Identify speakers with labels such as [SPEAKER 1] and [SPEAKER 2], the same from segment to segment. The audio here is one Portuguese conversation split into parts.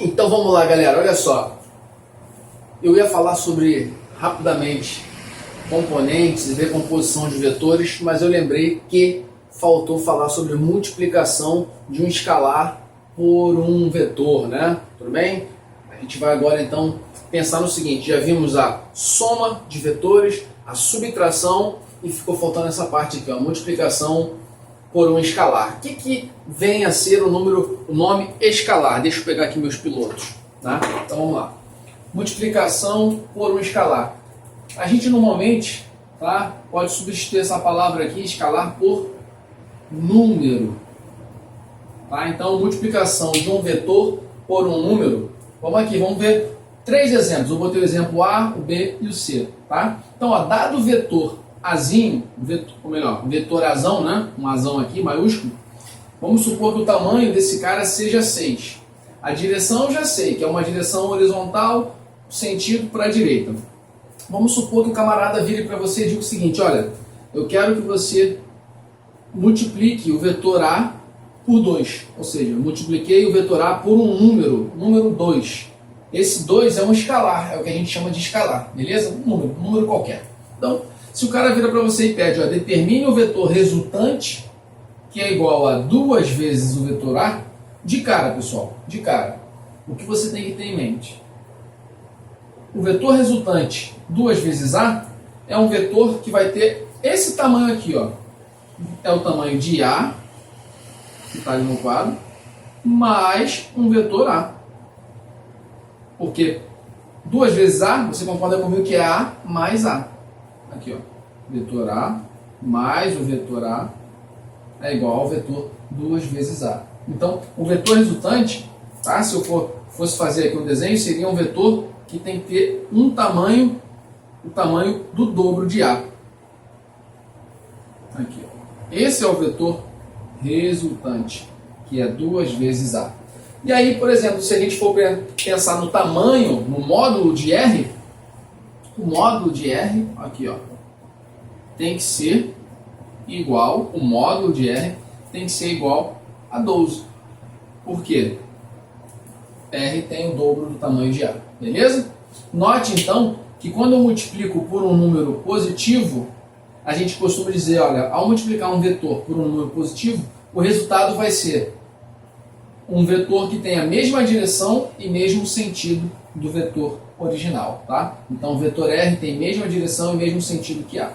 [SPEAKER 1] Então vamos lá, galera, olha só. Eu ia falar sobre, rapidamente, componentes e decomposição de vetores, mas eu lembrei que faltou falar sobre multiplicação de um escalar por um vetor, né? Tudo bem? A gente vai agora então pensar no seguinte: já vimos a soma de vetores, a subtração e ficou faltando essa parte aqui, a multiplicação por um escalar. O que vem a ser o nome escalar? Deixa eu pegar aqui meus pilotos, tá? Então vamos lá. Multiplicação por um escalar. A gente normalmente, tá, pode substituir essa palavra aqui, escalar, por número. Tá? Então, multiplicação de um vetor por um número. Vamos aqui, vamos ver três exemplos. Eu botei o exemplo A, o B e o C. Tá? Então, ó, dado o vetor Azinho, ou melhor, vetor Azão, né? Um Azão aqui, maiúsculo. Vamos supor que o tamanho desse cara seja 6. A direção eu já sei, que é uma direção horizontal, sentido para a direita. Vamos supor que o camarada vire para você e diga o seguinte: olha, eu quero que você multiplique o vetor A por 2. Ou seja, eu multipliquei o vetor A por um número 2. Esse 2 é um escalar, é o que a gente chama de escalar, beleza? Um número qualquer. Então, se o cara vira para você e pede, ó, determine o vetor resultante, que é igual a 2 vezes o vetor A, de cara, pessoal, de cara, o que você tem que ter em mente? O vetor resultante 2 vezes A é um vetor que vai ter esse tamanho aqui, ó. É o tamanho de A, que está ali no quadro, mais um vetor A. Porque 2 vezes A, você concorda comigo que é A mais A. Aqui, ó. Vetor A mais o vetor A é igual ao vetor 2 vezes A. Então, o vetor resultante, tá? Se eu fosse fazer aqui um desenho, seria um vetor que tem que ter um tamanho, o tamanho do dobro de A. Aqui, ó. Esse é o vetor resultante, que é 2 vezes A. E aí, por exemplo, se a gente for pensar no tamanho, no módulo de R, o módulo de R, aqui, ó, tem que ser igual, o módulo de R tem que ser igual a 12. Por quê? R tem o dobro do tamanho de A, beleza? Note então que quando eu multiplico por um número positivo, a gente costuma dizer, olha, ao multiplicar um vetor por um número positivo, o resultado vai ser um vetor que tem a mesma direção e mesmo sentido do vetor original, tá? Então o vetor R tem mesma direção e mesmo sentido que A.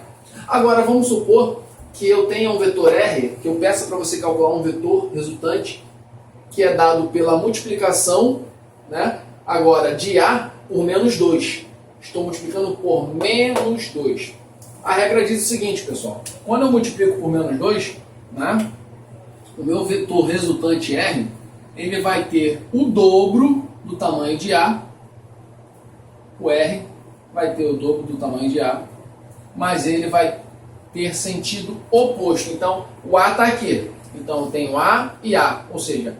[SPEAKER 1] Agora vamos supor que eu tenha um vetor R, que eu peça para você calcular um vetor resultante que é dado pela multiplicação, né, agora de A por menos 2. Estou multiplicando por menos 2. A regra diz o seguinte, pessoal: quando eu multiplico por menos 2, né, o meu vetor resultante R, ele vai ter o dobro do tamanho de A. O R vai ter o dobro do tamanho de A, mas ele vai ter sentido oposto. Então, o A está aqui. Então, eu tenho A e A, ou seja,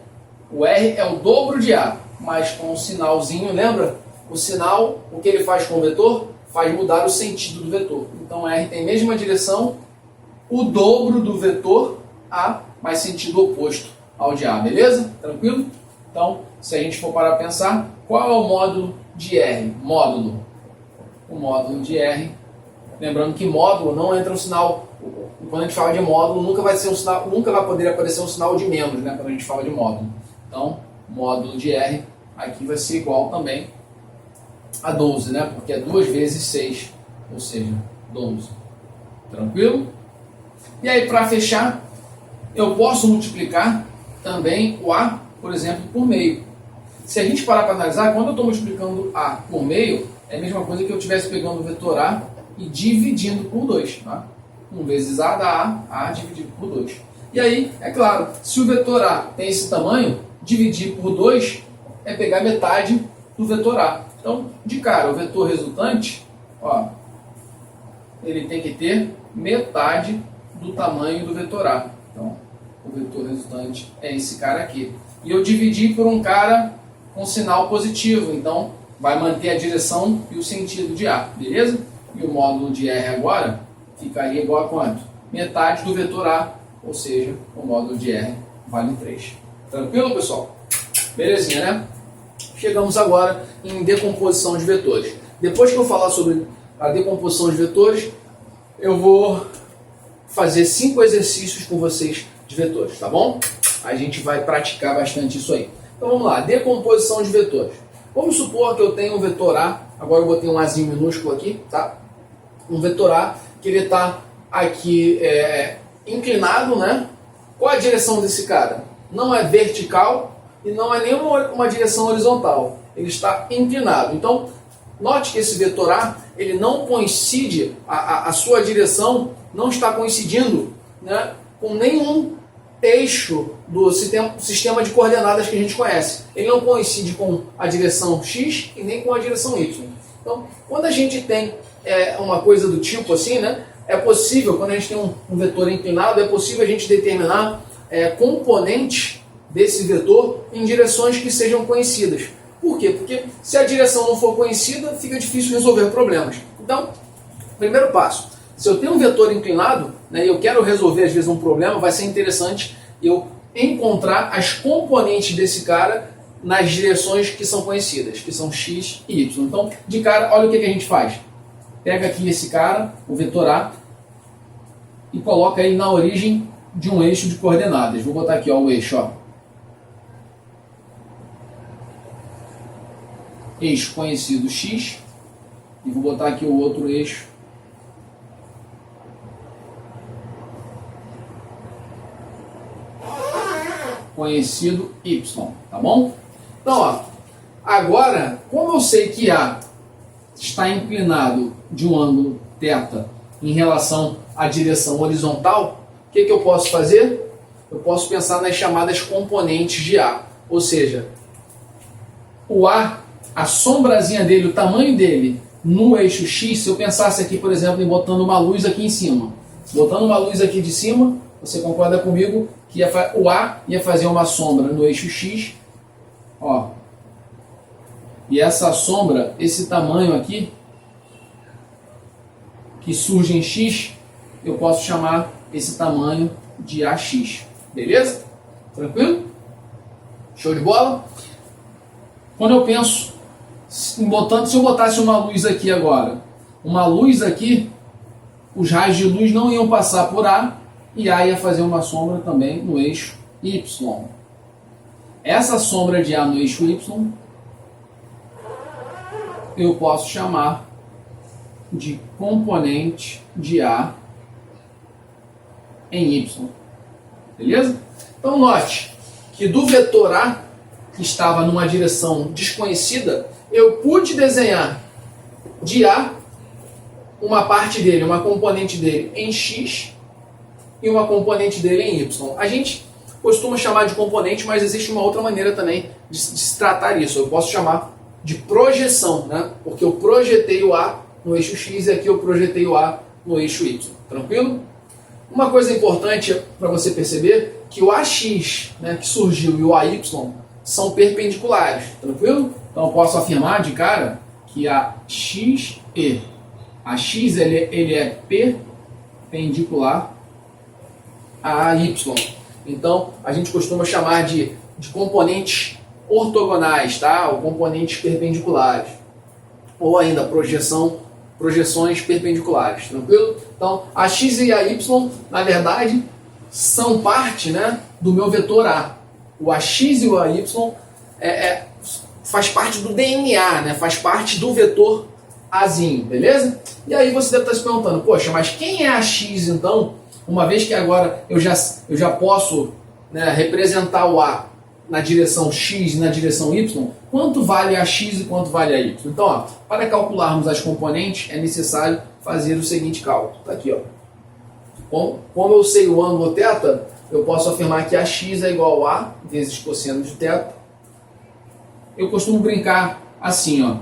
[SPEAKER 1] o R é o dobro de A, mas com um sinalzinho, lembra? O sinal, o que ele faz com o vetor? Faz mudar o sentido do vetor. Então, R tem a mesma direção, o dobro do vetor A, mas sentido oposto ao de A, beleza? Tranquilo? Então, se a gente for parar para pensar, qual é o módulo de R? Módulo. O módulo de R, lembrando que módulo não entra um sinal, quando a gente fala de módulo, nunca vai ser um sinal, nunca vai poder aparecer um sinal de menos, né, quando a gente fala de módulo. Então, módulo de R aqui vai ser igual também a 12, né, porque é 2 vezes 6, ou seja, 12. Tranquilo? E aí, para fechar, eu posso multiplicar também o A, por exemplo, por meio. Se a gente parar para analisar, quando eu estou multiplicando A por meio, é a mesma coisa que eu estivesse pegando o vetor A e dividindo por 2. Tá? 1 vezes A dá A dividido por 2. E aí, é claro, se o vetor A tem esse tamanho, dividir por 2 é pegar metade do vetor A. Então, de cara, o vetor resultante, ó, ele tem que ter metade do tamanho do vetor A. Então, o vetor resultante é esse cara aqui. E eu dividi por um cara com sinal positivo, então vai manter a direção e o sentido de A, beleza? E o módulo de R agora ficaria igual a quanto? Metade do vetor A, ou seja, o módulo de R vale 3. Tranquilo, pessoal? Belezinha, né? chegamos agora em decomposição de vetores. Depois que eu falar sobre a decomposição de vetores, eu vou fazer 5 exercícios com vocês de vetores, tá bom? A gente vai praticar bastante isso aí. Então vamos lá, decomposição de vetores. Vamos supor que eu tenho um vetor A, agora eu botei um Azinho minúsculo aqui, tá? Um vetor A, que ele está aqui inclinado, né? Qual a direção desse cara? Não é vertical e não é nenhuma uma direção horizontal. Ele está inclinado. Então, note que esse vetor A, ele não coincide, a sua direção não está coincidindo, né, com nenhum eixo do sistema de coordenadas que a gente conhece. Ele não coincide com a direção X e nem com a direção Y. Então, quando a gente tem uma coisa do tipo assim, né, é possível, quando a gente tem um vetor inclinado, é possível a gente determinar componentes desse vetor em direções que sejam conhecidas. Por quê? Porque se a direção não for conhecida, fica difícil resolver problemas. Então, primeiro passo, se eu tenho um vetor inclinado, né, e eu quero resolver às vezes um problema, vai ser interessante eu encontrar as componentes desse cara nas direções que são conhecidas, que são X e Y. Então, de cara, olha o que a gente faz. Pega aqui esse cara, o vetor A, e coloca ele na origem de um eixo de coordenadas. Vou botar aqui o eixo, ó. Eixo conhecido X, e vou botar aqui o outro eixo conhecido Y, tá bom? Então, ó, agora, como eu sei que A está inclinado de um ângulo θ em relação à direção horizontal, o que eu posso fazer? Eu posso pensar nas chamadas componentes de A, ou seja, o A, a sombrazinha dele, o tamanho dele no eixo X, se eu pensasse aqui, por exemplo, em botando uma luz aqui em cima, botando uma luz aqui de cima, você concorda comigo que o A ia fazer uma sombra no eixo X, ó, e essa sombra, esse tamanho aqui, que surge em X, eu posso chamar esse tamanho de AX, beleza? Tranquilo? Show de bola? Quando eu penso em botando, se eu botasse uma luz aqui agora, uma luz aqui, os raios de luz não iam passar por A, e A ia fazer uma sombra também no eixo Y. Essa sombra de A no eixo Y, eu posso chamar de componente de A em Y. Beleza? Então note que do vetor A, que estava numa direção desconhecida, eu pude desenhar de A uma parte dele, uma componente dele em X e uma componente dele em Y. A gente costuma chamar de componente, mas existe uma outra maneira também de se tratar isso. Eu posso chamar de projeção, né? Porque eu projetei o A no eixo X e aqui eu projetei o A no eixo Y. Tranquilo? Uma coisa importante para você perceber que o AX, né, que surgiu, e o AY são perpendiculares. Tranquilo? Então eu posso afirmar de cara que a X ele é perpendicular a Y. Então a gente costuma chamar de componentes ortogonais, tá? Ou componentes perpendiculares. Ou ainda projeções perpendiculares, tranquilo? Então a X e a Y, na verdade, são parte, né, do meu vetor A. O AX e o AY faz parte do DNA, né? Faz parte do vetor Azinho, beleza? E aí você deve estar se perguntando, poxa, mas quem é AX então? Uma vez que agora eu já posso, né, representar o A na direção X e na direção Y, quanto vale a X e quanto vale a Y? Então, ó, para calcularmos as componentes, é necessário fazer o seguinte cálculo. Está aqui, ó. Como eu sei o ângulo θ, eu posso afirmar que a X é igual a vezes cosseno de θ. Eu costumo brincar assim, ó.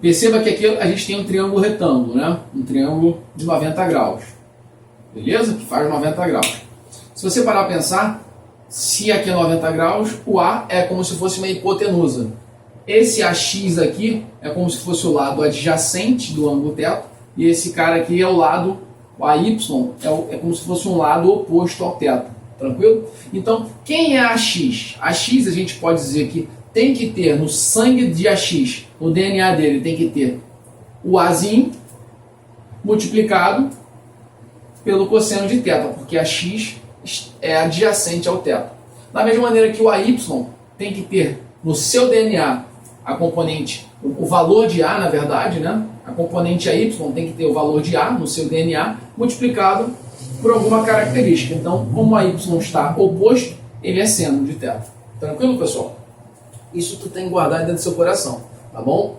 [SPEAKER 1] Perceba que aqui a gente tem um triângulo retângulo, né? Um triângulo de 90 graus. Beleza? Que faz 90 graus. Se você parar para pensar, se aqui é 90 graus, o A é como se fosse uma hipotenusa. Esse AX aqui é como se fosse o lado adjacente do ângulo θ, e esse cara aqui é o lado, o AY é como se fosse um lado oposto ao θ. Tranquilo? Então, quem é AX? AX a gente pode dizer que tem que ter no sangue de AX, no DNA dele, tem que ter o Azinho multiplicado pelo cosseno de θ, porque a x é adjacente ao θ. Da mesma maneira que o AY tem que ter no seu DNA a componente, o valor de A, na verdade, né? A componente AY tem que ter o valor de A no seu DNA multiplicado por alguma característica. Então, como a Y está oposto, ele é seno de θ. Tranquilo, pessoal? Isso tu tem que guardar dentro do seu coração, tá bom?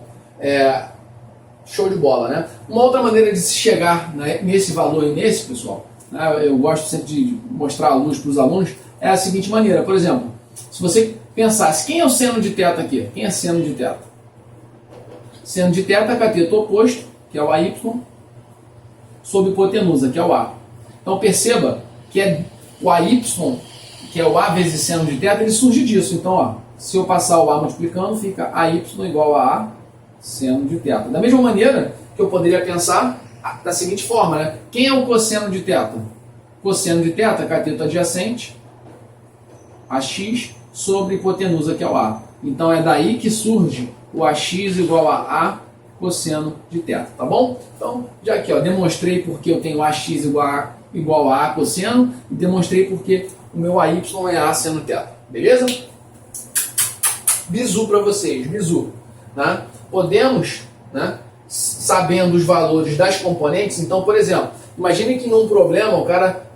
[SPEAKER 1] Show de bola, né? Uma outra maneira de se chegar, né, nesse valor e nesse, pessoal, né, eu gosto sempre de mostrar a luz para os alunos, é a seguinte maneira. Por exemplo, se você pensasse, quem é o seno de θ aqui? Quem é seno de θ? Seno de θ é cateto oposto, que é o AY, sobre hipotenusa, que é o A. Então perceba que é o AY, que é o A vezes seno de θ, ele surge disso. Então, ó, se eu passar o A multiplicando, fica AY igual a A seno de θ. Da mesma maneira que eu poderia pensar da seguinte forma, né? Quem é o cosseno de θ? Cosseno de θ, cateto adjacente, AX sobre hipotenusa, que é o A. Então é daí que surge o AX igual a A cosseno de θ, tá bom? Então, já aqui, ó, demonstrei porque eu tenho AX igual a A cosseno e demonstrei porque o meu AY é A seno θ. Beleza? Bizu para vocês, bizu. Né? Podemos, né, sabendo os valores das componentes, então, por exemplo, imagine que num problema o cara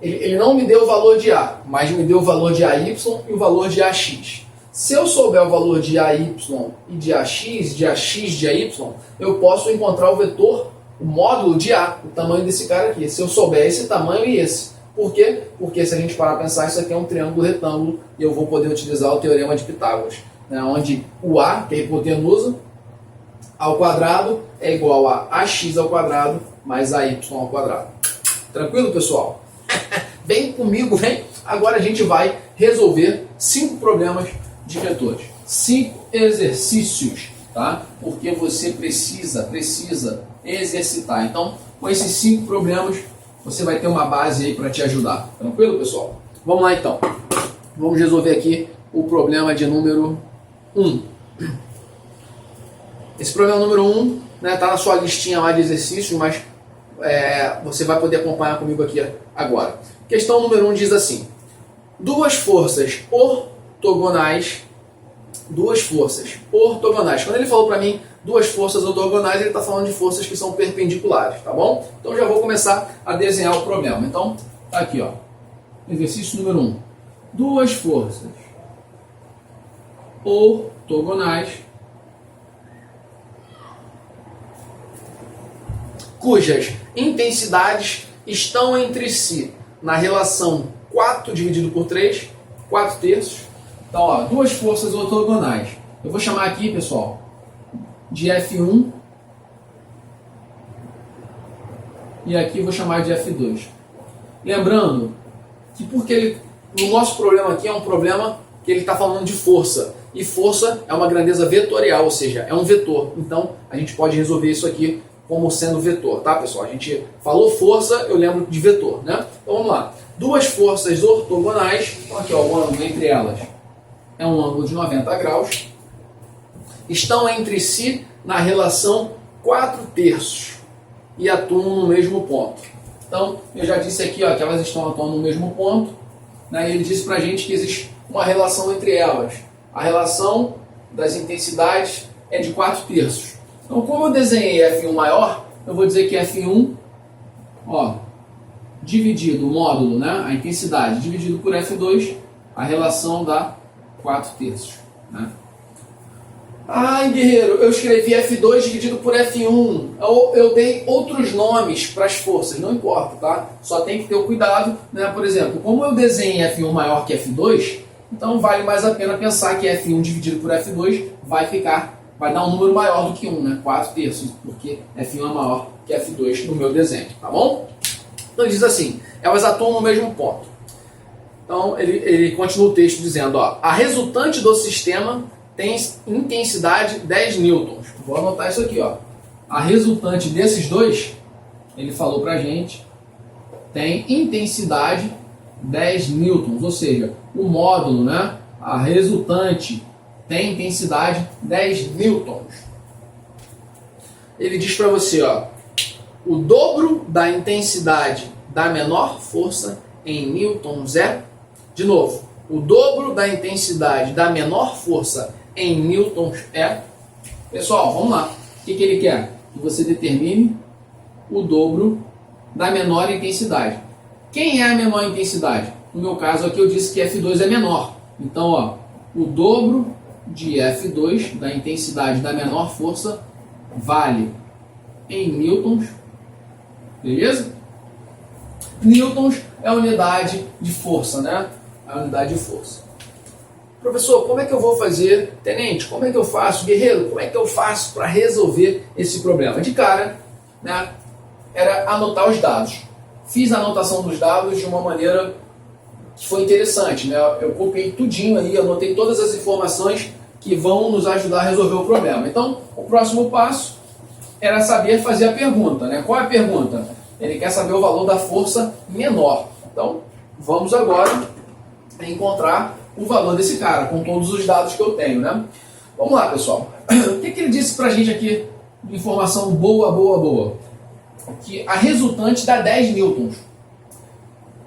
[SPEAKER 1] ele não me deu o valor de A, mas me deu o valor de AY e o valor de AX. Se eu souber o valor de AY e de AX de AY, eu posso encontrar o vetor, o módulo de A, o tamanho desse cara aqui, se eu souber esse tamanho e esse. Por quê? Porque se a gente parar a pensar, isso aqui é um triângulo retângulo e eu vou poder utilizar o teorema de Pitágoras, né, onde o A, que é a hipotenusa, ao quadrado é igual a AX ao quadrado mais AY ao quadrado. Tranquilo, pessoal? Vem comigo, vem! Agora a gente vai resolver 5 problemas de vetores. 5 exercícios, tá? Porque você precisa exercitar. Então, com esses 5 problemas, você vai ter uma base aí para te ajudar. Tranquilo, pessoal? Vamos lá, então. Vamos resolver aqui o problema de número 1. Esse problema número 1, né, tá na sua listinha lá de exercícios, mas você vai poder acompanhar comigo aqui agora. Questão número 1 diz assim: duas forças ortogonais. Quando ele falou para mim duas forças ortogonais, ele está falando de forças que são perpendiculares, tá bom? Então já vou começar a desenhar o problema. Então, tá aqui, ó. Exercício número 1. Duas forças ortogonais cujas intensidades estão entre si na relação 4 dividido por 3, 4 terços. Então, ó, duas forças ortogonais. Eu vou chamar aqui, pessoal, de F1 e aqui vou chamar de F2. Lembrando que no nosso problema aqui é um problema que ele está falando de força. E força é uma grandeza vetorial, ou seja, é um vetor. Então, a gente pode resolver isso aqui como sendo vetor, tá, pessoal? A gente falou força, eu lembro de vetor, né? Então, vamos lá. Duas forças ortogonais, então aqui, ó, o ângulo entre elas é um ângulo de 90 graus, estão entre si na relação 4 terços e atuam no mesmo ponto. Então, eu já disse aqui, ó, que elas estão atuando no mesmo ponto, né? E ele disse pra gente que existe uma relação entre elas. A relação das intensidades é de 4 terços. Então, como eu desenhei F1 maior, eu vou dizer que F1, ó, dividido o módulo, né, a intensidade, dividido por F2, a relação dá 4 terços. Né? Ai, guerreiro, eu escrevi F2 dividido por F1. Eu dei outros nomes para as forças, não importa, tá? Só tem que ter o cuidado, né? Por exemplo, como eu desenhei F1 maior que F2, então vale mais a pena pensar que F1 dividido por F2 vai dar um número maior do que 1, né? 4 terços, porque F1 é maior que F2 no meu desenho, tá bom? Então ele diz assim, elas atuam no mesmo ponto. Então ele continua o texto dizendo, ó, a resultante do sistema tem intensidade 10 newtons. Vou anotar isso aqui, ó. A resultante desses dois, ele falou pra gente, tem intensidade 10 newtons, ou seja, o módulo, né? A resultante tem intensidade 10 newtons. Ele diz para você, ó, o dobro da intensidade da menor força em newtons é, de novo, o dobro da intensidade da menor força em newtons é, pessoal, vamos lá, o que ele quer? Que você determine o dobro da menor intensidade. Quem é a menor intensidade? No meu caso aqui eu disse que F2 é menor, então ó, o dobro de F2 da intensidade da menor força vale em newtons, beleza? Newtons é a unidade de força, né? A unidade de força. Professor, como é que eu vou fazer? Tenente, como é que eu faço? Guerreiro, como é que eu faço para resolver esse problema? De cara, né, era anotar os dados. Fiz a anotação dos dados de uma maneira que foi interessante, né? Eu copiei tudinho aí, anotei todas as informações que vão nos ajudar a resolver o problema. Então, o próximo passo era saber fazer a pergunta, né? Qual é a pergunta? Ele quer saber o valor da força menor. Então, vamos agora encontrar o valor desse cara, com todos os dados que eu tenho, né? Vamos lá, pessoal. O que ele disse pra gente aqui de informação boa? Que a resultante dá 10 newtons.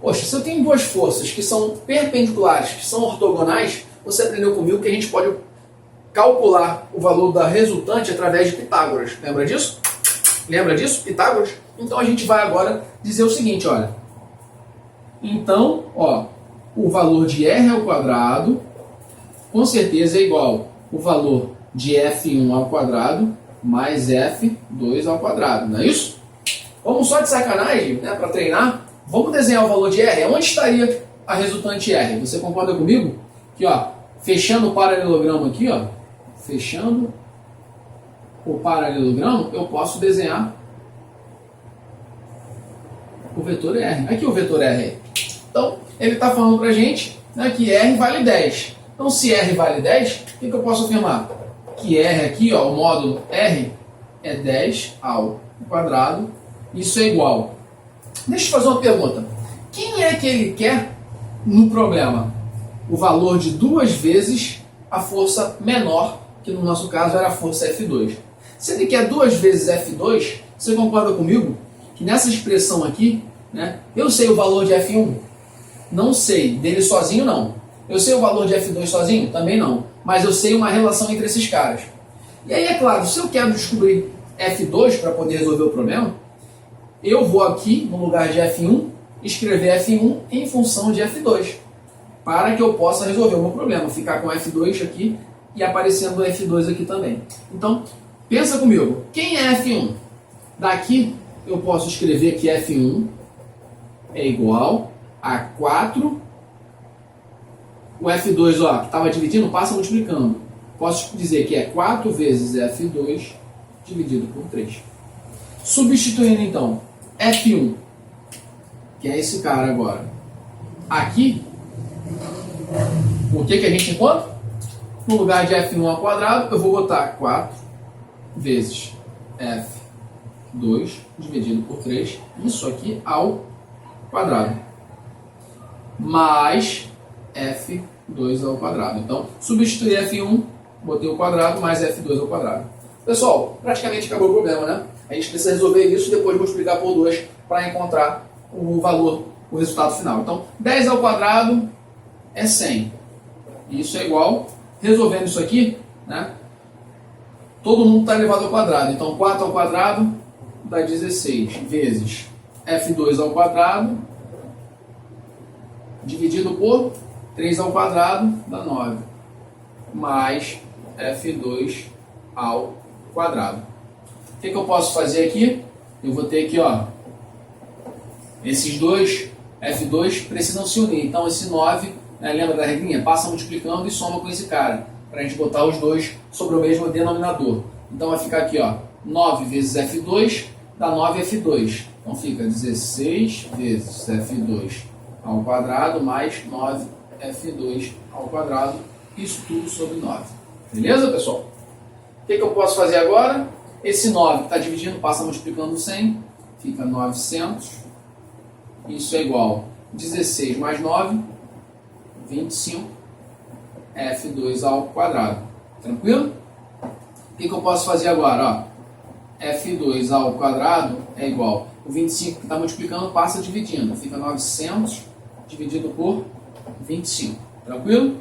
[SPEAKER 1] Poxa, se eu tenho duas forças que são perpendiculares, que são ortogonais, você aprendeu comigo que a gente pode calcular o valor da resultante através de Pitágoras. Lembra disso? Lembra disso, Pitágoras? Então a gente vai agora dizer o seguinte, olha. Então, ó, o valor de R ao quadrado com certeza é igual o valor de F1 ao quadrado mais F2 ao quadrado, não é isso? Vamos só de sacanagem, né, para treinar. Vamos desenhar o valor de R. Onde estaria a resultante R? Você concorda comigo? Aqui, ó, fechando o paralelogramo aqui, ó, fechando o paralelogramo, eu posso desenhar o vetor R. Aqui o vetor R. Então, ele está falando para a gente, né, que R vale 10. Então, se R vale 10, o que eu posso afirmar? Que R aqui, ó, o módulo R, é 10 ao quadrado. Isso é igual. Deixa eu fazer uma pergunta. Quem é que ele quer no problema? O valor de 2 vezes a força menor, que no nosso caso era a força F2. Se ele quer 2 vezes F2, você concorda comigo que nessa expressão aqui, né, eu sei o valor de F1? Não sei. Dele sozinho, não. Eu sei o valor de F2 sozinho? Também não. Mas eu sei uma relação entre esses caras. E aí, é claro, se eu quero descobrir F2 para poder resolver o problema, eu vou aqui, no lugar de F1, escrever F1 em função de F2, para que eu possa resolver o meu problema, ficar com F2 aqui e aparecendo F2 aqui também. Então, pensa comigo, quem é F1? Daqui eu posso escrever que F1 é igual a 4, o F2, ó, que estava dividindo, passa multiplicando. Posso dizer que é 4 vezes F2 dividido por 3. Substituindo então F1, que é esse cara agora, aqui, o que a gente encontra? No lugar de F1 ao quadrado, eu vou botar 4 vezes F2 dividido por 3, isso aqui ao quadrado, mais F2 ao quadrado. Então, substituir F1, botei o quadrado, mais F2 ao quadrado. Pessoal, praticamente acabou o problema, né? A gente precisa resolver isso e depois multiplicar por 2 para encontrar o valor, o resultado final. Então, 10 ao quadrado é 100. Isso é igual, resolvendo isso aqui, né? Todo mundo está elevado ao quadrado. Então, 4 ao quadrado dá 16 vezes F2 ao quadrado dividido por 3 ao quadrado dá 9. Mais F2 ao quadrado. O que eu posso fazer aqui? Eu vou ter aqui, ó, esses dois F2 precisam se unir. Então esse 9, né, lembra da regrinha? Passa multiplicando e soma com esse cara, para a gente botar os dois sobre o mesmo denominador. Então vai ficar aqui, ó, 9 vezes F2 dá 9F2. Então fica 16 vezes F2 ao quadrado mais 9F2 ao quadrado. Isso tudo sobre 9. Beleza, pessoal? O que eu posso fazer agora? Esse 9 que está dividindo, passa multiplicando 100, fica 900. Isso é igual a 16 mais 9, 25, F2 ao quadrado. Tranquilo? O que eu posso fazer agora? Ó, F2 ao quadrado é igual. O 25 que está multiplicando passa dividindo. Fica 900 dividido por 25. Tranquilo?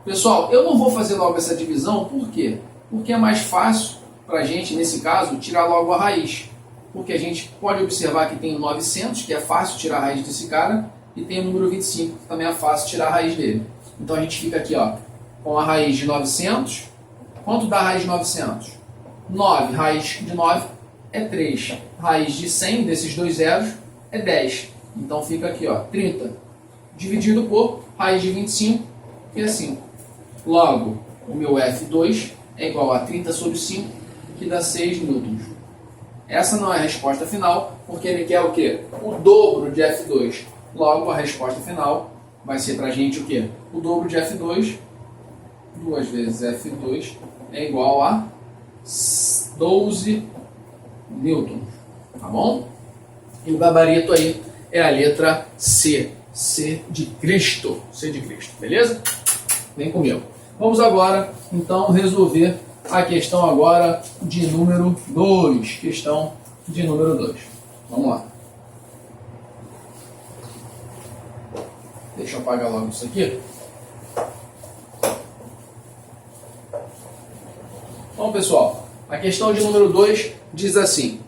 [SPEAKER 1] Pessoal, eu não vou fazer logo essa divisão. Por quê? Porque é mais fácil para a gente, nesse caso, tirar logo a raiz. Porque a gente pode observar que tem o 900, que é fácil tirar a raiz desse cara, e tem o número 25, que também é fácil tirar a raiz dele. Então a gente fica aqui, ó, com a raiz de 900. Quanto dá a raiz de 900? 9, raiz de 9 é 3. Raiz de 100, desses dois zeros, é 10. Então fica aqui, ó, 30. Dividido por raiz de 25, que é 5. Logo, o meu F2 é igual a 30 sobre 5, que dá 6 newtons. Essa não é a resposta final, porque ele quer o quê? O dobro de F2. Logo, a resposta final vai ser para a gente o quê? O dobro de F2, 2 vezes F2, é igual a 12 newtons. Tá bom? E o gabarito aí é a letra C. C de Cristo. C de Cristo, beleza? Vem comigo. Vamos agora, então, resolver a questão agora de número 2. Questão de número 2. Vamos lá. Deixa eu apagar logo isso aqui. Bom, pessoal, a questão de número 2 diz assim: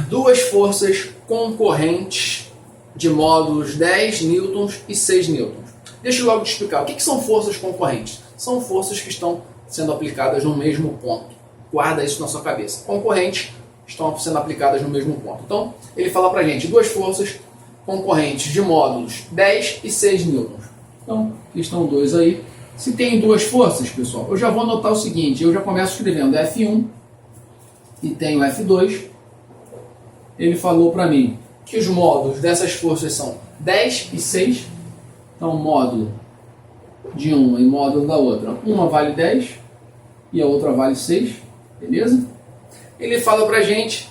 [SPEAKER 1] duas forças concorrentes de módulos 10 newtons e 6 newtons. Deixa eu logo te explicar. O que são forças concorrentes? São forças que estão sendo aplicadas no mesmo ponto. Guarda isso na sua cabeça. Concorrentes estão sendo aplicadas no mesmo ponto. Então, ele fala pra gente duas forças concorrentes de módulos 10 e 6 newtons. Então, questão 2 aí. Se tem duas forças, pessoal, eu já vou anotar o seguinte. Eu já começo escrevendo F1 e tenho F2. Ele falou para mim que os módulos dessas forças são 10 e 6. Então, módulo de uma e módulo da outra. Uma vale 10 e a outra vale 6. Beleza? Ele fala pra gente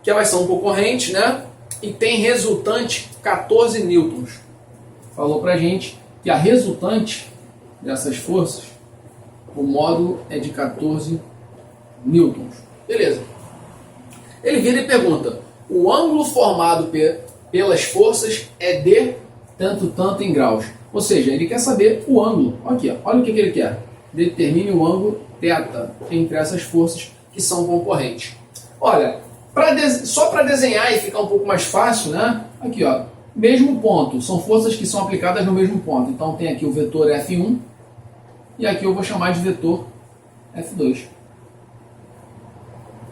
[SPEAKER 1] que elas são concorrentes, né? E tem resultante 14 newtons. Falou pra gente que a resultante dessas forças, o módulo é de 14 newtons. Beleza. Ele vira e pergunta: o ângulo formado pelas forças é de tanto em graus. Ou seja, ele quer saber o ângulo. Aqui, ó. Olha o que ele quer. Determine o ângulo θ entre essas forças que são concorrentes. Olha, só para desenhar e ficar um pouco mais fácil, né? Aqui, ó, mesmo ponto. São forças que são aplicadas no mesmo ponto. Então tem aqui o vetor F1 e aqui eu vou chamar de vetor F2.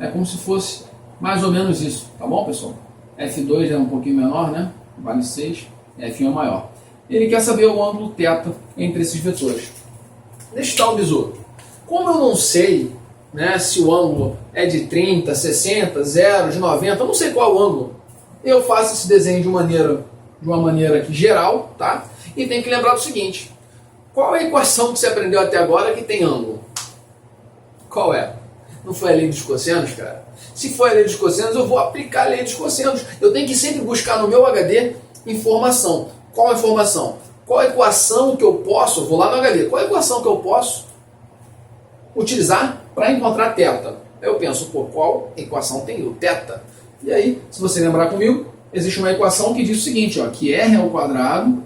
[SPEAKER 1] É como se fosse mais ou menos isso, tá bom, pessoal? F2 é um pouquinho menor, né? Vale 6. F1 é maior. Ele quer saber o ângulo θ entre esses vetores. Deixa eu dar um bizu. Como eu não sei, né, se o ângulo é de 30, 60, 0, de 90, eu não sei qual é o ângulo. Eu faço esse desenho de uma maneira aqui geral, tá? E tem que lembrar do seguinte: qual é a equação que você aprendeu até agora que tem ângulo? Qual é? Não foi a lei dos cossenos, cara? Se for a lei dos cossenos, eu vou aplicar a lei dos cossenos. Eu tenho que sempre buscar no meu HD informação. Qual a informação? Qual a equação que eu posso, vou lá no HD, qual a equação que eu posso utilizar para encontrar θ? Eu penso, pô, qual equação tem o θ? E aí, se você lembrar comigo, existe uma equação que diz o seguinte, ó, que R ao quadrado,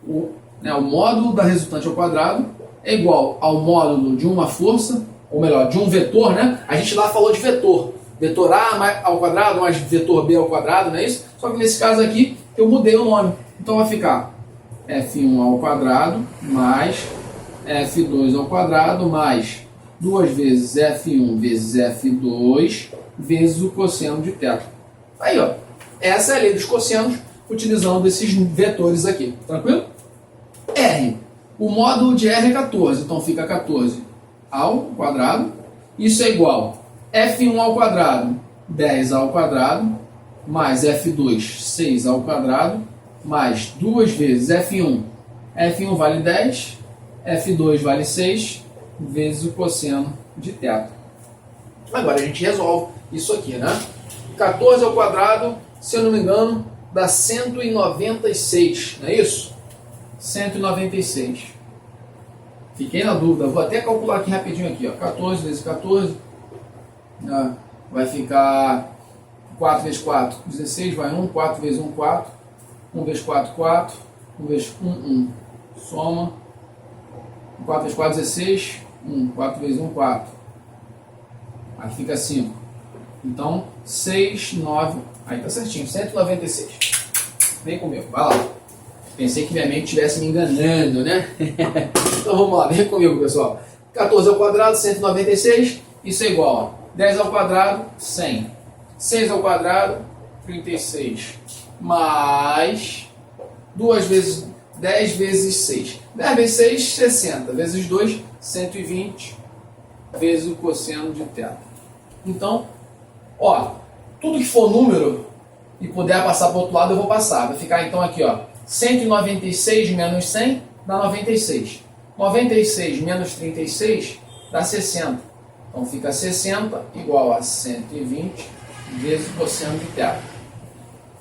[SPEAKER 1] o módulo da resultante ao quadrado, é igual ao módulo de uma força, ou melhor, de um vetor, né? A gente lá falou de vetor. Vetor A ao quadrado mais vetor B ao quadrado, não é isso? Só que nesse caso aqui, eu mudei o nome. Então vai ficar F1 ao quadrado mais F2 ao quadrado mais 2 vezes F1 vezes F2 vezes o cosseno de θ. Aí, ó. Essa é a lei dos cossenos utilizando esses vetores aqui. Tranquilo? R. O módulo de R é 14. Então fica 14 ao quadrado. Isso é igual F1 ao quadrado, 10 ao quadrado, mais F2, 6 ao quadrado, mais 2 vezes F1. F1 vale 10, F2 vale 6, vezes o cosseno de θ. Agora a gente resolve isso aqui, né? 14 ao quadrado, se eu não me engano, dá 196, não é isso? 196. Fiquei na dúvida, vou até calcular aqui rapidinho aqui, ó. 14 vezes 14, vai ficar 4 vezes 4, 16, vai 1, 4 vezes 1, 4, 1 vezes 4, 4, 1 vezes 1, 1, soma, 4 vezes 4, 16, 1, 4 vezes 1, 4, aí fica 5, então 6, 9, aí tá certinho, 196, vem comigo, vai lá. Pensei que minha mente estivesse me enganando, né? Então vamos lá, vem comigo, pessoal. 14 ao quadrado, 196. Isso é igual a 10 ao quadrado, 100. 6 ao quadrado, 36. Mais 2 vezes 10 vezes 6. 10 vezes 6, 60. Vezes 2, 120. Vezes o cosseno de θ. Então, ó, tudo que for número e puder passar para o outro lado, eu vou passar. Vai ficar então aqui, ó. 196 menos 100 dá 96. 96 menos 36 dá 60. Então fica 60 igual a 120 vezes o cosseno de θ.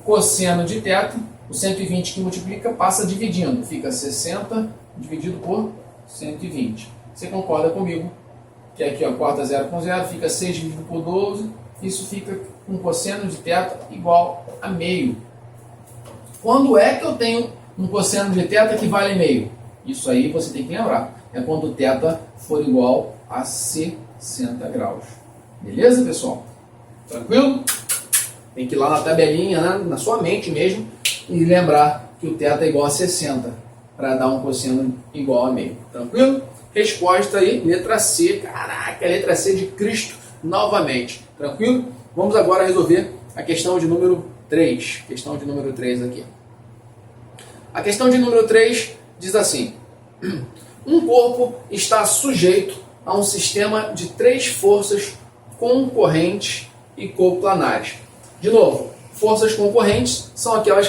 [SPEAKER 1] Cosseno de θ, o 120 que multiplica passa dividindo. Fica 60 dividido por 120. Você concorda comigo? Que aqui, ó, corta 0 com 0, fica 6 dividido por 12. Isso fica com cosseno de θ igual a meio. Quando é que eu tenho um cosseno de θ que vale meio? Isso aí você tem que lembrar. É quando o θ for igual a 60 graus. Beleza, pessoal? Tranquilo? Tem que ir lá na tabelinha, né, na sua mente mesmo, e lembrar que o θ é igual a 60 para dar um cosseno igual a meio. Tranquilo? Resposta aí, letra C. Caraca, letra C de Cristo novamente. Tranquilo? Vamos agora resolver a questão de número 3. Questão de número 3 aqui. A questão de número 3 diz assim: um corpo está sujeito a um sistema de 3 forças concorrentes e coplanares. De novo, forças concorrentes são aquelas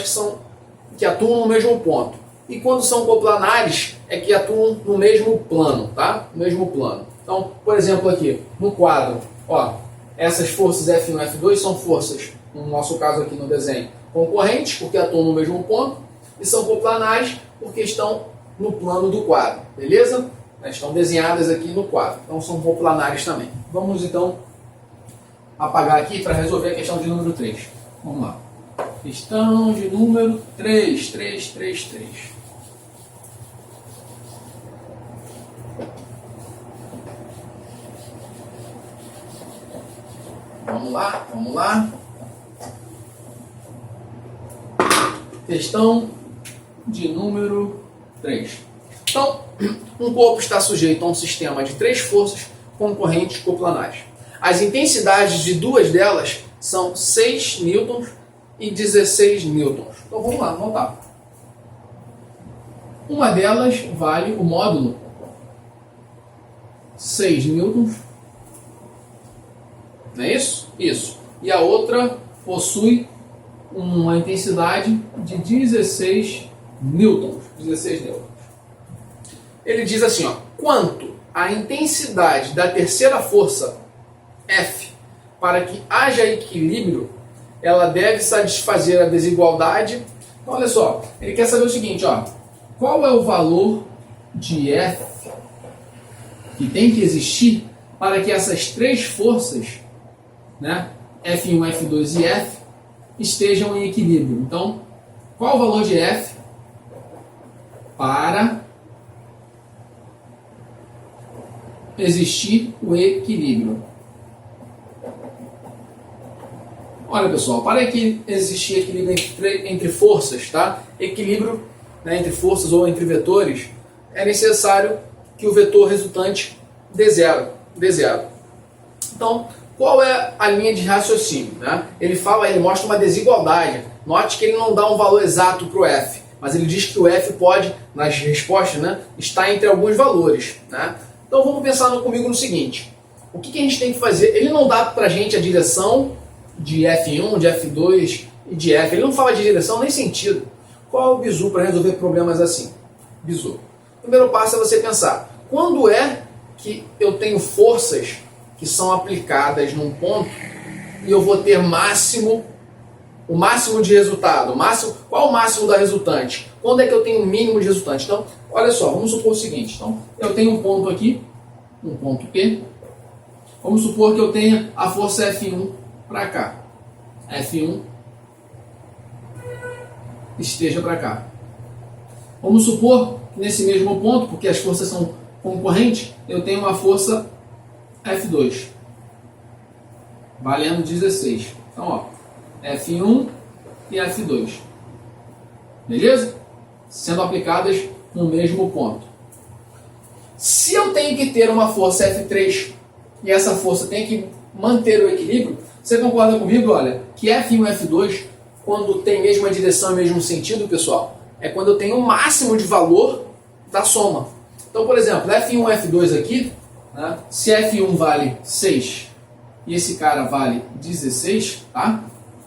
[SPEAKER 1] que atuam no mesmo ponto. E quando são coplanares, é que atuam no mesmo plano, tá? No mesmo plano. Então, por exemplo, aqui, no quadro, ó, essas forças F1 e F2 são forças, no nosso caso aqui no desenho, concorrentes, porque atuam no mesmo ponto, e são coplanares, porque estão no plano do quadro, beleza? Estão desenhadas aqui no quadro, então são coplanares também. Vamos então apagar aqui para resolver a questão de número 3. Vamos lá. Questão de número 3. Vamos lá. Questão de número 3. Então, um corpo está sujeito a um sistema de 3 forças concorrentes coplanares. As intensidades de 2 delas são 6 newtons e 16 newtons. Então vamos lá, anotar. Uma delas vale o módulo 6 newtons. Não é isso? Isso. E a outra possui uma intensidade de 16 newtons. 16 newtons. Ele diz assim, ó, quanto a intensidade da terceira força F, para que haja equilíbrio, ela deve satisfazer a desigualdade. Então, olha só, ele quer saber o seguinte, ó, qual é o valor de F que tem que existir para que essas 3 forças, né, F1, F2 e F, estejam em equilíbrio. Então, qual o valor de F para existir o equilíbrio? Olha, pessoal, para que existir equilíbrio entre forças, tá? Equilíbrio, né, entre forças ou entre vetores, é necessário que o vetor resultante dê zero. Então, qual é a linha de raciocínio? Né? Ele mostra uma desigualdade. Note que ele não dá um valor exato para o F, mas ele diz que o F pode, nas respostas, né, estar entre alguns valores. Né? Então vamos pensar comigo no seguinte: o que a gente tem que fazer? Ele não dá para a gente a direção de F1, de F2 e de F. Ele não fala de direção nem sentido. Qual é o bizu para resolver problemas assim? Bizu. O primeiro passo é você pensar: quando é que eu tenho forças que são aplicadas num ponto e eu vou ter o máximo de resultado? Qual é o máximo da resultante? Quando é que eu tenho o mínimo de resultante? Então, olha só, vamos supor o seguinte. Então, eu tenho um ponto aqui, um ponto P. Vamos supor que eu tenha a força F1 para cá. F1 esteja para cá. Vamos supor que nesse mesmo ponto, porque as forças são concorrentes, eu tenho uma força F2, valendo 16. Então, ó, F1 e F2. Beleza? Sendo aplicadas no mesmo ponto. Se eu tenho que ter uma força F3 e essa força tem que manter o equilíbrio, você concorda comigo, olha, que F1 e F2, quando tem mesma direção e mesmo sentido, pessoal, é quando eu tenho o máximo de valor da soma. Então, por exemplo, F1 e F2 aqui, né, se F1 vale 6 e esse cara vale 16, tá?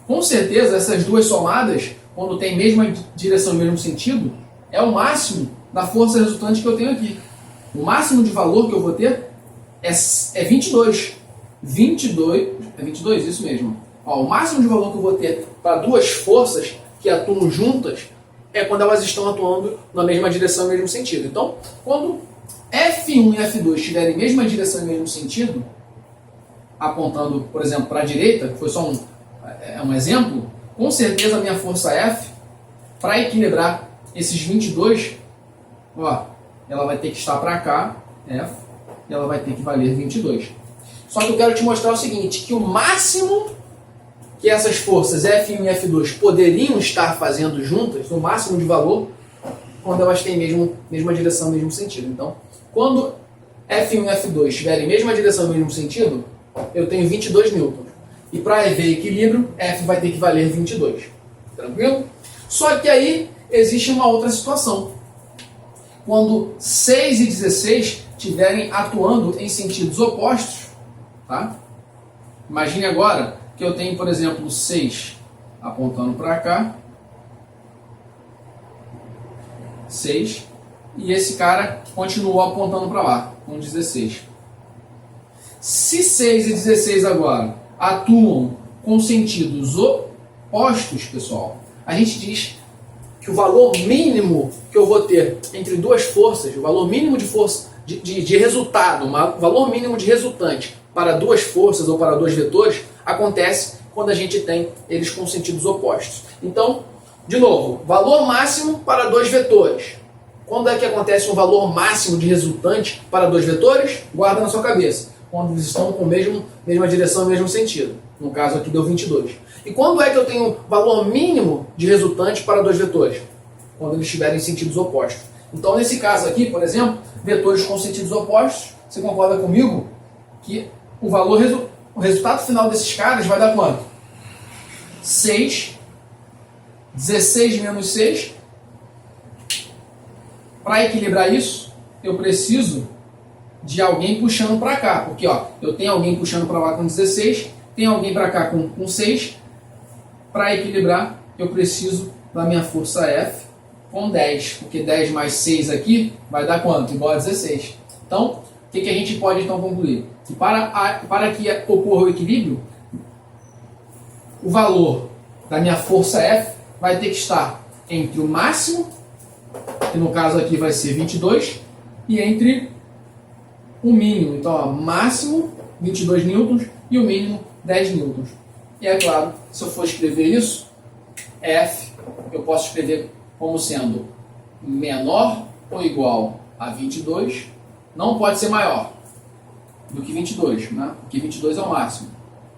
[SPEAKER 1] Com certeza essas duas somadas, quando tem mesma direção e mesmo sentido, é o máximo da força resultante que eu tenho aqui. O máximo de valor que eu vou ter é 22. 22, é 22, isso mesmo. Ó, o máximo de valor que eu vou ter para duas forças que atuam juntas é quando elas estão atuando na mesma direção e mesmo sentido. Então, quando F1 e F2 tiverem mesma direção e mesmo sentido, apontando, por exemplo, para a direita, que foi só um exemplo, com certeza a minha força F, para equilibrar esses 22, ó, ela vai ter que estar para cá, F, e ela vai ter que valer 22. Só que eu quero te mostrar o seguinte, que o máximo que essas forças F1 e F2 poderiam estar fazendo juntas, no máximo de valor, quando elas têm mesma direção, mesmo sentido. Então, quando F1 e F2 tiverem mesma direção, mesmo sentido, eu tenho 22 newtons. E para haver equilíbrio, F vai ter que valer 22. Tranquilo? Só que aí existe uma outra situação. Quando 6 e 16 estiverem atuando em sentidos opostos, tá? Imagine agora que eu tenho, por exemplo, 6 apontando para cá, 6, e esse cara continua apontando para lá, com 16. Se 6 e 16 agora atuam com sentidos opostos, pessoal, a gente diz que o valor mínimo que eu vou ter entre duas forças, o valor mínimo de força de resultado, o valor mínimo de resultante para duas forças ou para dois vetores, acontece quando a gente tem eles com sentidos opostos. Então, de novo, valor máximo para dois vetores. Quando é que acontece um valor máximo de resultante para dois vetores? Guarda na sua cabeça. Quando eles estão com a mesma direção e mesmo sentido. No caso aqui deu 22. E quando é que eu tenho valor mínimo de resultante para dois vetores? Quando eles estiverem em sentidos opostos. Então, nesse caso aqui, por exemplo, vetores com sentidos opostos, você concorda comigo que o resultado final desses caras vai dar quanto? 6, 16 menos 6. Para equilibrar isso, eu preciso de alguém puxando para cá. Porque ó, eu tenho alguém puxando para lá com 16, tem alguém para cá com 6. Para equilibrar, eu preciso da minha força F com 10. Porque 10 mais 6 aqui vai dar quanto? Igual a 16. Então, o que a gente pode então concluir? Que para que ocorra o equilíbrio, o valor da minha força F vai ter que estar entre o máximo, que no caso aqui vai ser 22, e entre o mínimo. Então, ó, máximo 22 newtons e o mínimo 10 newtons. E é claro, se eu for escrever isso, F eu posso escrever como sendo menor ou igual a 22, não pode ser maior do que 22, né? Porque 22 é o máximo.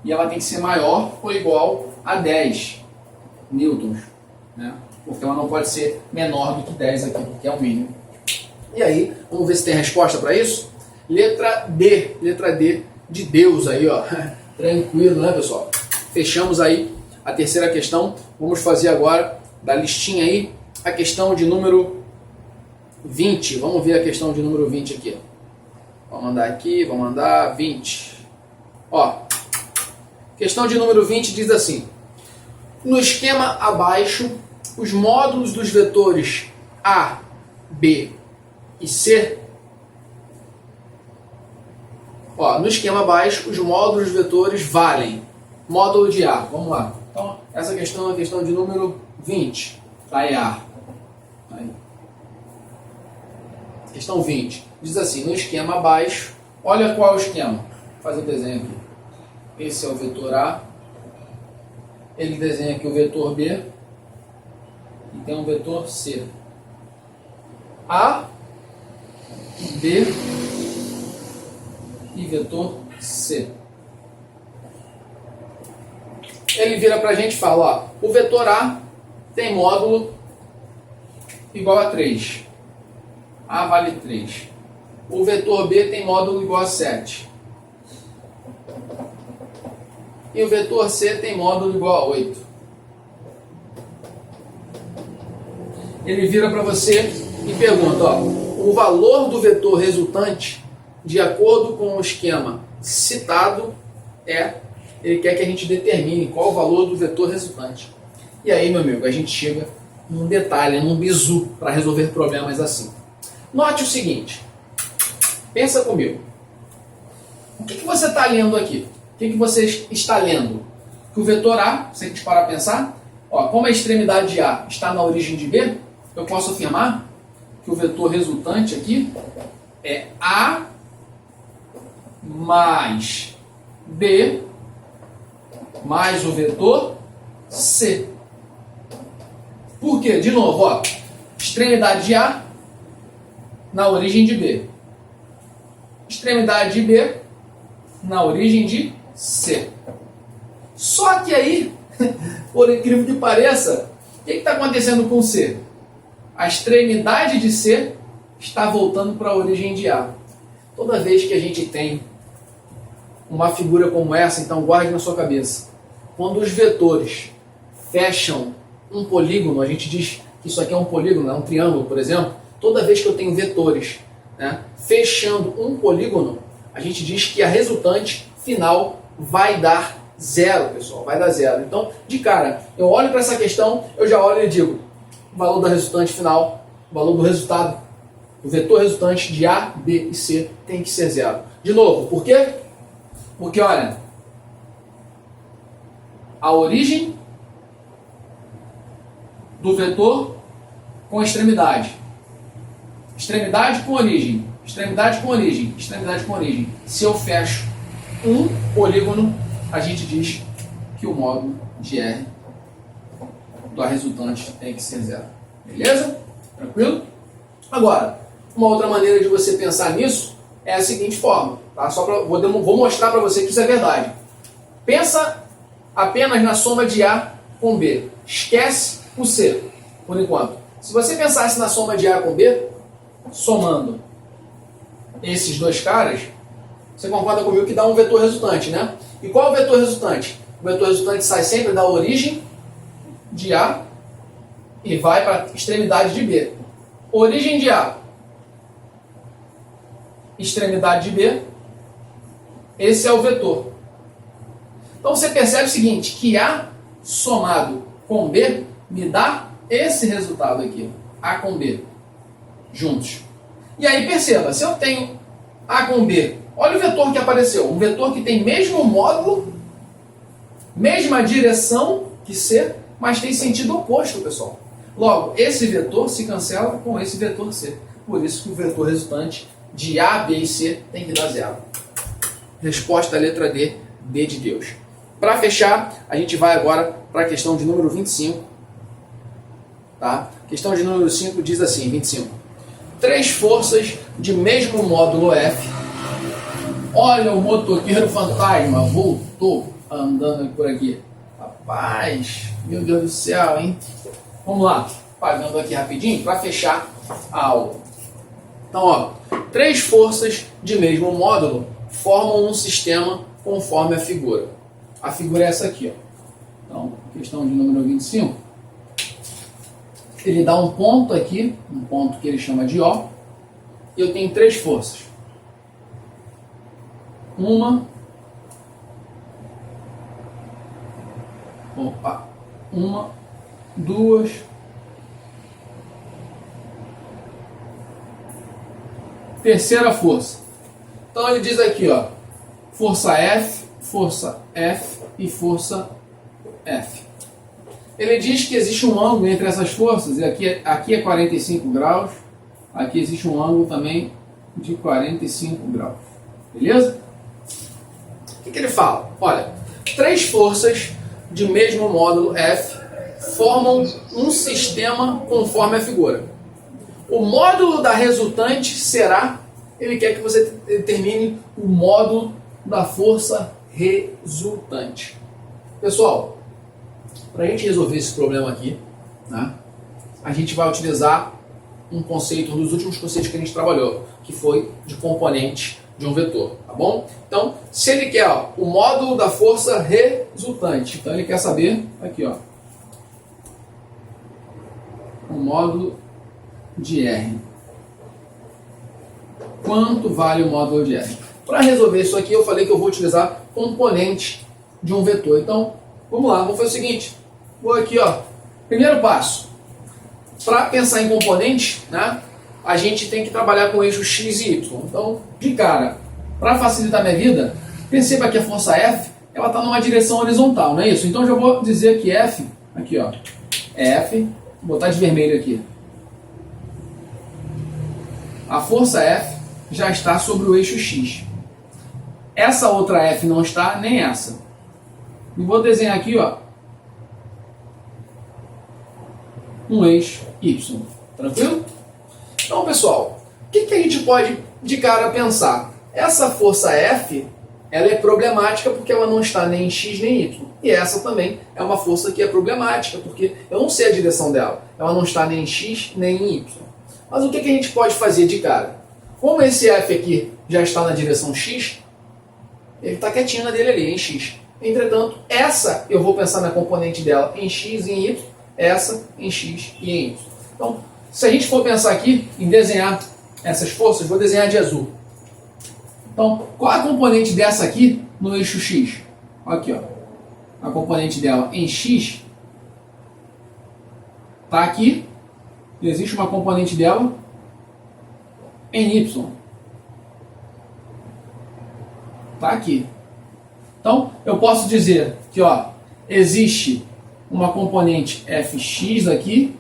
[SPEAKER 1] E ela tem que ser maior ou igual a 10 newtons, né? Porque ela não pode ser menor do que 10 aqui, porque é o mínimo. E aí, vamos ver se tem resposta para isso? Letra D de Deus aí, ó. Tranquilo, né, pessoal? Fechamos aí a terceira questão. Vamos fazer agora da listinha aí a questão de número 20. Vamos ver a questão de número 20 aqui. Vamos mandar aqui, vamos mandar 20. Ó, questão de número 20 diz assim: no esquema abaixo, os módulos dos vetores A, B e C. Ó, no esquema abaixo, os módulos dos vetores valem. Módulo de A, vamos lá. Então, essa questão é a questão de número 20. Tá aí A. Aí. questão 20, diz assim, no esquema abaixo, olha qual é o esquema. Vou fazer o desenho aqui. Esse é o vetor A, ele desenha aqui o vetor B, e tem um vetor C. A, B e vetor C. Ele vira para a gente e fala, ó, o vetor A tem módulo igual a 3. A vale 3. O vetor B tem módulo igual a 7. E o vetor C tem módulo igual a 8. Ele vira para você e pergunta, ó, o valor do vetor resultante, de acordo com o esquema citado, ele quer que a gente determine qual o valor do vetor resultante. E aí, meu amigo, a gente chega num detalhe, num bizu, para resolver problemas assim. Note o seguinte, pensa comigo. O que você está lendo aqui? O que você está lendo? Que o vetor A, se a gente parar a pensar, ó, como a extremidade de A está na origem de B, eu posso afirmar que o vetor resultante aqui é A mais B mais o vetor C. Por quê? De novo, ó, extremidade de A na origem de B. Extremidade de B na origem de C. Só que aí, por incrível que pareça, o que está acontecendo com C? A extremidade de C está voltando para a origem de A. Toda vez que a gente tem uma figura como essa, então guarde na sua cabeça. Quando os vetores fecham um polígono, a gente diz que isso aqui é um polígono, é um triângulo, por exemplo. Toda vez que eu tenho vetores, né, fechando um polígono, a gente diz que a resultante final vai dar zero, pessoal, vai dar zero. Então, de cara, eu olho para essa questão, eu já olho e digo, o valor da resultante final, o valor do resultado, o vetor resultante de A, B e C tem que ser zero. De novo, por quê? Porque, olha, a origem do vetor com extremidade. Extremidade com origem. Extremidade com origem. Extremidade com origem. Se eu fecho um polígono, a gente diz que o módulo de R da resultante tem que ser zero. Beleza? Tranquilo? Agora, uma outra maneira de você pensar nisso é a seguinte forma. Tá? Vou mostrar para você que isso é verdade. Pensa apenas na soma de A com B. Esquece o C, por enquanto. Se você pensasse na soma de A com B, somando esses dois caras, você concorda comigo que dá um vetor resultante, né? E qual é o vetor resultante? O vetor resultante sai sempre da origem de A e vai para a extremidade de B. Origem de A, extremidade de B, esse é o vetor. Então você percebe o seguinte, que A somado com B me dá esse resultado aqui, A com B, juntos. E aí perceba, se eu tenho A com B, olha o vetor que apareceu, um vetor que tem mesmo módulo, mesma direção que C, mas tem sentido oposto, pessoal. Logo, esse vetor se cancela com esse vetor C. Por isso que o vetor resultante de A, B e C tem que dar zero. Resposta letra D, D de Deus. Para fechar, a gente vai agora para a questão de número 25. Tá? Questão de número 5 diz assim, 25. 3 forças de mesmo módulo F. Olha o motoqueiro fantasma, voltou andando por aqui. Rapaz, meu Deus do céu, hein? Vamos lá, pagando aqui rapidinho para fechar a aula. Então, ó, 3 forças de mesmo módulo formam um sistema conforme a figura. A figura é essa aqui, ó. Então, questão de número 25. Ele dá um ponto aqui, um ponto que ele chama de O, e eu tenho 3 forças. Uma, 2, terceira força. Então ele diz aqui, ó, força F e força F. Ele diz que existe um ângulo entre essas forças, e aqui é 45 graus, aqui existe um ângulo também de 45 graus. Beleza? O que ele fala? Olha, três forças de mesmo módulo F formam um sistema conforme a figura. O módulo da resultante será, ele quer que você determine o módulo da força resultante. Pessoal, para a gente resolver esse problema aqui, né, a gente vai utilizar um conceito, um dos últimos conceitos que a gente trabalhou, que foi de componente de um vetor, tá bom? Então, se ele quer o módulo da força resultante, então ele quer saber, aqui ó, o módulo de R. Quanto vale o módulo de R? Para resolver isso aqui, eu falei que eu vou utilizar componente de um vetor. Então, vamos lá, vamos fazer o seguinte. Vou aqui, ó, primeiro passo. Para pensar em componente, né, a gente tem que trabalhar com eixo X e Y. Então, de cara, para facilitar minha vida, perceba que a força F, ela está numa direção horizontal, não é isso? Então, já vou dizer que F, aqui ó, F, vou botar de vermelho aqui. A força F já está sobre o eixo X. Essa outra F não está, nem essa. E vou desenhar aqui, ó, um eixo Y. Tranquilo? Então, pessoal, o que a gente pode de cara pensar? Essa força F, ela é problemática porque ela não está nem em X nem em Y. E essa também é uma força que é problemática, porque eu não sei a direção dela. Ela não está nem em X nem em Y. Mas o que a gente pode fazer de cara? Como esse F aqui já está na direção X, ele está quietinho na dele ali, em X. Entretanto, essa eu vou pensar na componente dela em X e em Y, essa em X e em Y. Então, se a gente for pensar aqui em desenhar essas forças, vou desenhar de azul. Então, qual é a componente dessa aqui no eixo X? Aqui, ó. A componente dela em X está aqui. E existe uma componente dela em Y. Está aqui. Então, eu posso dizer que ó, existe uma componente Fx aqui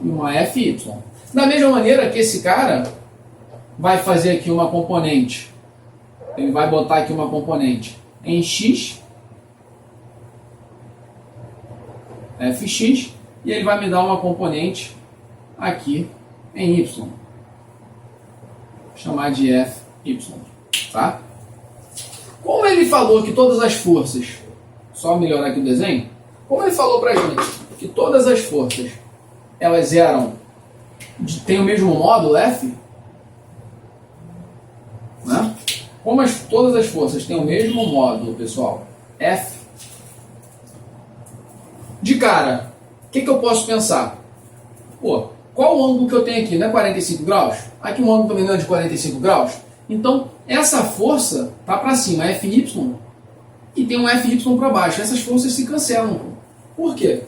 [SPEAKER 1] e uma Fy. Da mesma maneira que esse cara vai fazer aqui uma componente, ele vai botar aqui uma componente em X, Fx, e ele vai me dar uma componente aqui em Y. Vou chamar de Fy. Tá? Como ele falou que todas as forças, só melhorar aqui o desenho, como ele falou pra gente que todas as forças elas têm o mesmo módulo F, né? Como todas as forças têm o mesmo módulo, pessoal, F, de cara, o que eu posso pensar? Pô, qual o ângulo que eu tenho aqui? Não é 45 graus? Aqui um ângulo também não é de 45 graus? Então, essa força está para cima, Fy, e tem um Fy para baixo. Essas forças se cancelam. Por quê?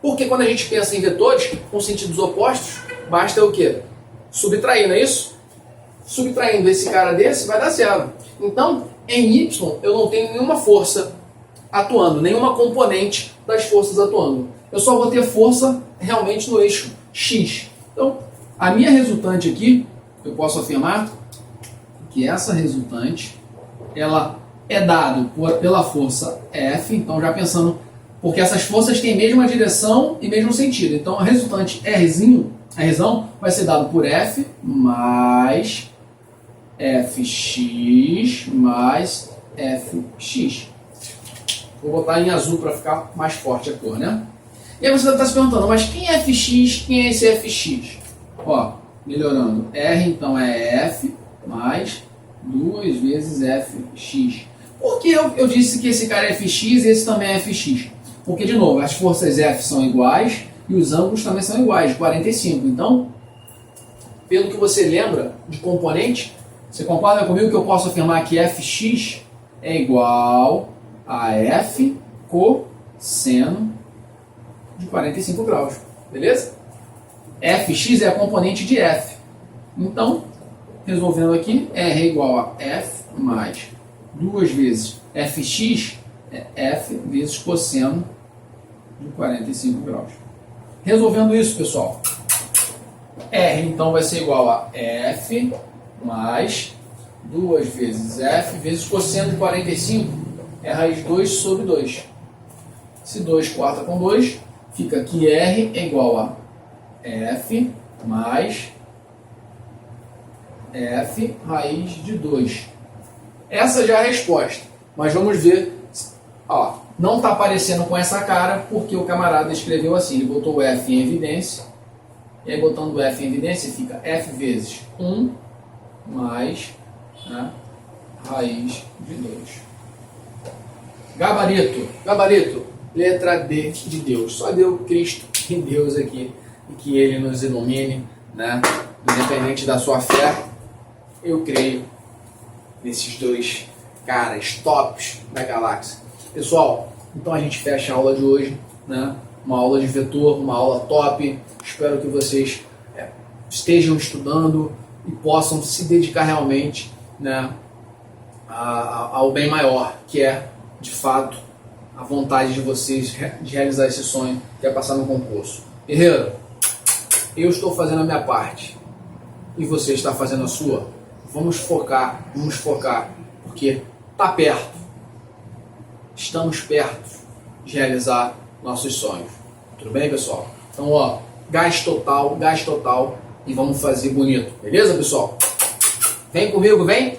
[SPEAKER 1] Porque quando a gente pensa em vetores com sentidos opostos, basta o quê? Subtrair, não é isso? Subtraindo esse cara desse, vai dar zero. Então, em Y, eu não tenho nenhuma força atuando, nenhuma componente das forças atuando. Eu só vou ter força realmente no eixo X. Então, a minha resultante aqui, eu posso afirmar que essa resultante, ela é dada pela força F, então já pensando, porque essas forças têm a mesma direção e mesmo sentido. Então, a resultante Rzão, vai ser dado por F mais Fx mais Fx. Vou botar em azul para ficar mais forte a cor, né? E aí você está se perguntando, mas quem é Fx? Quem é esse Fx? Ó, melhorando. R então é F mais 2 vezes Fx. Por que eu disse que esse cara é Fx e esse também é Fx? Porque, de novo, as forças F são iguais e os ângulos também são iguais, 45. Então, pelo que você lembra de componente, você concorda comigo que eu posso afirmar que Fx é igual a F cosseno de 45 graus. Beleza? Fx é a componente de F. Então, resolvendo aqui, R é igual a F mais 2 vezes Fx é F vezes cosseno de 45 graus. Resolvendo isso, pessoal, R então vai ser igual a F mais 2 vezes F vezes cosseno de 45 é raiz de 2 sobre 2. Se 2 quarta com 2, fica que R é igual a F mais F raiz de 2. Essa já é a resposta, mas vamos ver. Ó, não está aparecendo com essa cara porque o camarada escreveu assim, ele botou o F em evidência, e aí botando o F em evidência fica F vezes 1 mais, né, raiz de 2. Gabarito, letra D de Deus. Só deu Cristo em Deus aqui, e que Ele nos ilumine, né, independente da sua fé. Eu creio nesses dois caras tops da galáxia. Pessoal, então a gente fecha a aula de hoje, né? Uma aula de vetor, uma aula top. Espero que vocês estejam estudando e possam se dedicar realmente, né, ao bem maior, que é, de fato, a vontade de vocês de realizar esse sonho, que é passar no concurso. Guerreiro, eu estou fazendo a minha parte e você está fazendo a sua. Vamos focar, porque está perto. Estamos perto de realizar nossos sonhos. Tudo bem, pessoal? Então, ó, gás total, e vamos fazer bonito. Beleza, pessoal? Vem comigo, vem!